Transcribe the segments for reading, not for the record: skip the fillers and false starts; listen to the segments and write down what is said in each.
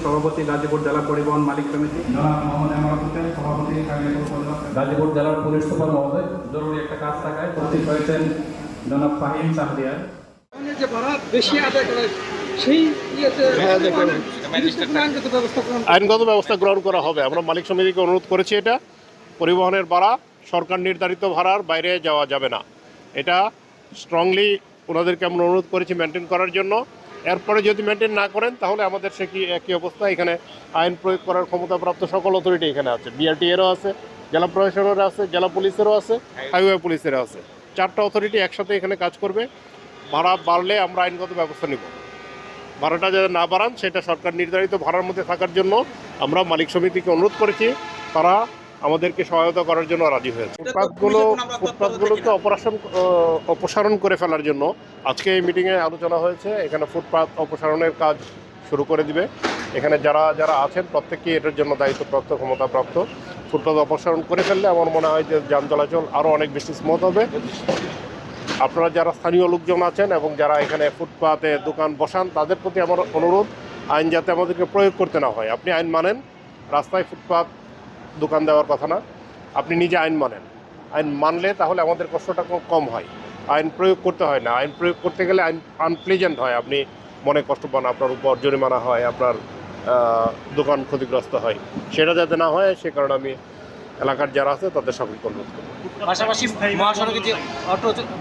সভাপতি গাজীপুর জেলা পরিবহন মালিক সমিতি, জনাব মোহাম্মদ এমরান হোসেন, সভাপতি গাজীপুর জেলার পুলিশ সুপার মহোদয়। জরুরি একটা কাজ থাকায় উপস্থিত হয়েছেন জনাব ফাহিম শাহরিয়ার। যে ভাড়া বেশি আদায় করে সেই আইনগত ব্যবস্থা গ্রহণ করা হবে। আমরা মালিক সমিতিকে অনুরোধ করেছি, এটা পরিবহনের ভাড়া সরকার নির্ধারিত ভাড়ার বাইরে যাওয়া যাবে না। এটা স্ট্রংলি ওনাদেরকে আমরা অনুরোধ করেছি মেনটেন করার জন্য। এরপরে যদি মেনটেন না করেন তাহলে আমাদের সে একই অবস্থা। এখানে আইন প্রয়োগ করার ক্ষমতাপ্রাপ্ত সকল অথরিটি এখানে আছে, বিআরটিএরও আছে, জেলা প্রশাসনেরও আছে, জেলা পুলিশেরও আছে, হাইওয়ে পুলিশেরও আছে। 4টা অথরিটি একসাথে এখানে কাজ করবে। ভাড়া বাড়লে আমরা আইনগত ব্যবস্থা নিব। ভাড়াটা যাতে না বাড়ান সেটা সরকার নির্ধারিত ভাড়ার মধ্যে থাকার জন্য আমরা মালিক সমিতিকে অনুরোধ করেছি, তারা আমাদেরকে সহায়তা করার জন্য রাজি হয়েছে। ফুটপাথগুলোকে অপসারণ করে ফেলার জন্য আজকে এই মিটিংয়ে আলোচনা হয়েছে। এখানে ফুটপাথ অপসারণের কাজ শুরু করে দিবে। এখানে যারা যারা আছেন প্রত্যেকেই এটার জন্য দায়িত্বপ্রাপ্ত, ক্ষমতাপ্রাপ্ত। ফুটপাথ অপসারণ করে ফেললে আমার মনে হয় যে যান চলাচল আরও অনেক বেশি স্মুথ হবে। আপনারা যারা স্থানীয় লোকজন আছেন এবং যারা এখানে ফুটপাতে দোকান বসান তাদের প্রতি আমার অনুরোধ, আইন যাতে আমাদেরকে প্রয়োগ করতে না হয়। আপনি আইন মানেন, রাস্তায় ফুটপাত দোকান দেওয়ার কথা না, আপনি নিজে আইন মানেন। আইন মানলে তাহলে আমাদের কষ্টটা কম হয়। আইন প্রয়োগ করতে হয় না। আইন প্রয়োগ করতে গেলে আইন আনপ্লেজেন্ট হয়, আপনি মনে কষ্ট পান, আপনার উপর জরিমানা হয়, আপনার দোকান ক্ষতিগ্রস্ত হয়। সেটা যাতে না হয় সে কারণে আমি এলাকার যারা আছে তাদের সকলকে অনুরোধ করব। পাশাপাশি মহাসড়কে যে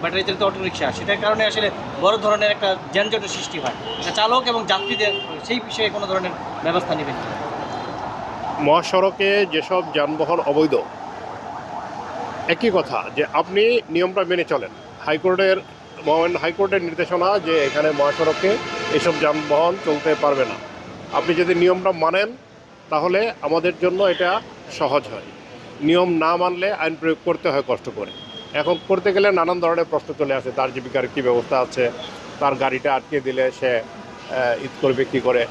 ব্যাটারি চালিত অটো রিক্সা, সেটার কারণে আসলে বড় ধরনের একটা যানজটের সৃষ্টি হয়। চালক এবং যাত্রীদের সেই বিষয়ে কোনো ধরনের ব্যবস্থা নেবেন? মহাসড়কে যেসব যানবাহন অবৈধ, একই কথা যে আপনি নিয়মটা মেনে চলেন। হাইকোর্টের নির্দেশনা যে এখানে মহাসড়কে এসব যানবাহন চলতে পারবে না। আপনি যদি নিয়মটা মানেন তাহলে আমাদের জন্য এটা সহজ হয়। নিয়ম না মানলে আইন প্রয়োগ করতে হয় কষ্ট করে। এখন করতে গেলে নানান ধরনের প্রশ্ন চলে আসে, তার জীবিকার কী ব্যবস্থা আছে, তার গাড়িটা আটকে দিলে সে ঈদ করবে কী করে।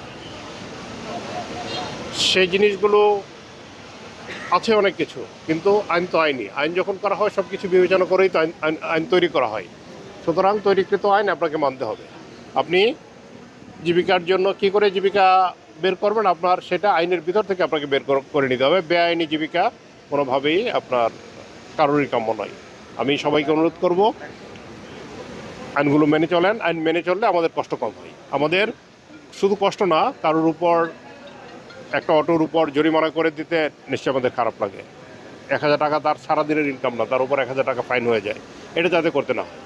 সেই জিনিসগুলো আছে অনেক কিছু, কিন্তু আইন তো আইনই। আইন যখন করা হয় সব কিছু বিবেচনা করেই তো আইন তৈরি করা হয়। সুতরাং তৈরিকৃত আইন আপনাকে মানতে হবে। আপনি জীবিকার জন্য কী করে জীবিকা বের করবেন, আপনার সেটা আইনের ভিতর থেকে আপনাকে বের করে নিতে হবে। বেআইনি জীবিকা কোনোভাবেই আপনার কারোরই কাম্য নয়। আমি সবাইকে অনুরোধ করব, আইনগুলো মেনে চলেন। আইন মেনে চললে আমাদের কষ্ট কম হয়। আমাদের শুধু কষ্ট না, কারোর উপর একটা অটোর উপর জরিমানা করে দিতে নিশ্চয়ই আমাদের খারাপ লাগে। 1000 টাকা তার সারাদিনের ইনকাম না, তার উপর 1000 টাকা ফাইন হয়ে যায়। এটা যাতে করতে না হয়।